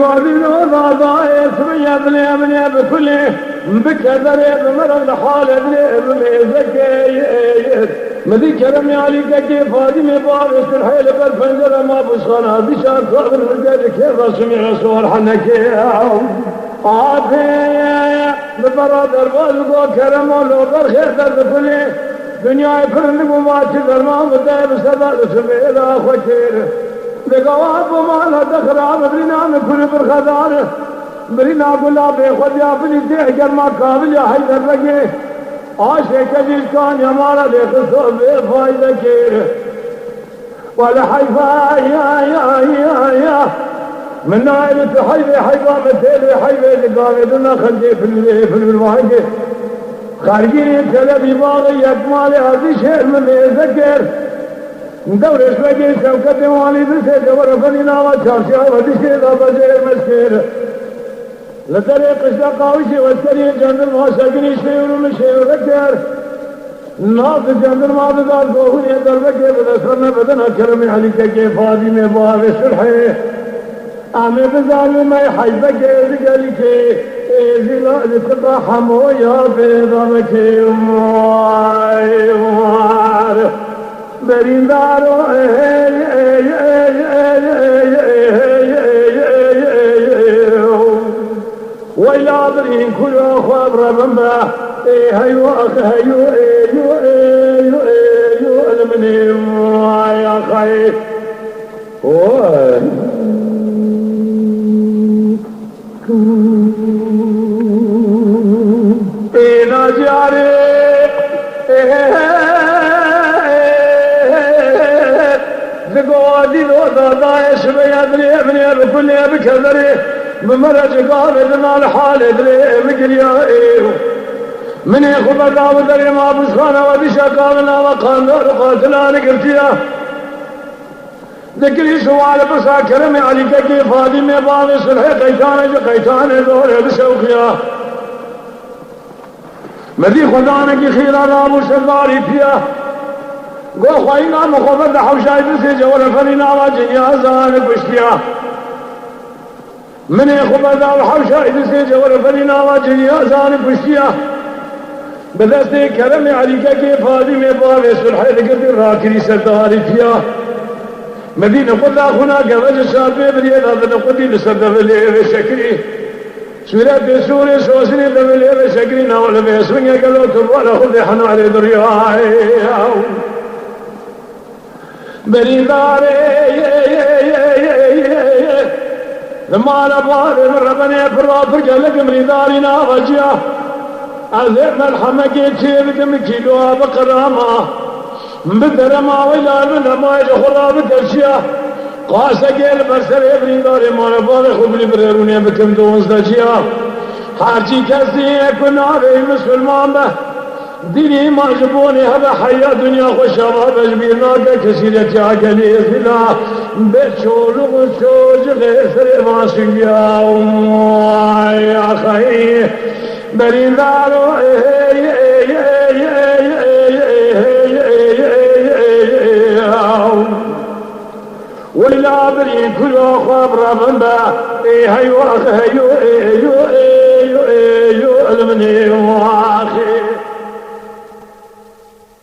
بقولي ضاضا اسمي ابني بكله بكذر بمرض حال ابني زكي مدي كرمي عليك كيف فاطمه بارس الحيل بالفنجره ما بشخنا بشار صابر الرجال كيف سمع صور حنك عافيه ببرادر بالغو كرم ولو برخير كله دنيا فرن وما تدرما مدى بسبب سبيل اخوتير لقوات وما دخل برينا من كل برخدار برينا قلا بخد يا بني تحجر ما قابل يا حيدر لقي عاشق جيل كان يا مالا لخصو بفايدة كير ولا حيفا يا من نائلة حيفا مثل حيفا لقامي دنا خلقي في الواحد خارجين تلبي باغي يكمالي هذه شير من يذكر دور شوي شوكة والي بسيط ورفننا وشاشا ودشيط وبزير مسكير لطريق الشقاوشي والسريع جندر ما ساقني شيء ومشي وذكر ناظر جندر ما بذار قوهن يدر بكي بدسرنا بدنا كرمي عليك كيف هذه مباري سرحي آمي بذار ما يحيبك رجالك زلا لتبقى حمو يا بيضا بكي ومار بريندارو ويلا برين كل أخواب ربما هيو هيو المني يا خير إنا جاري زقودي لو ضايع شوي ابني بكل بكذري بمرج قابلنا الحال ادري مقريا من يخبر داود دري ما بسخانا ودشا قابلنا وقانا قاتلنا نقرتيا ذكري سوال بسا كرمي عليك كيف هذه مباني صلحي قيتان دور بشوقيا مذي خدانا كي خيرا رابو سرداري فيها قو خوينا مخبر حوشاي بسي جوال فرينا واجنيا زانك بشتيا من يخبر داو حوشاي بسي جوال فرينا واجنيا زانك بشتيا بدستي كرمي عليك كيف هذه مباني صلحي لقد راكري سرداري فيها مدينة قد أخونا قبل السابق بريد هذا نقضي لسردف الليل شكري سورة بسورة سوسني دف الليل شكري ناول بيسمي قالوا تبوالا خذي حنو علي درياء بريد داري لما نبالي من ربني فرافك لك مريد داري ناوجيا أذيب ملحمة كيتشي بكم كيلوها بقرامة بدر ما ولا من ما يخرب الدشيا قاس قال برسل ابني داري ما نبالي خبلي بريروني بكم دونز دشيا حاجي كسي كنا في مسلمان به ديني ما جبوني هذا حياة دنيا خوشابة بجبيرنا كسيرة عقلي فلا بشول وشوج غير ما سيا يا خي بريندارو ولا برين كل أخواب ربنا هيو المني واخي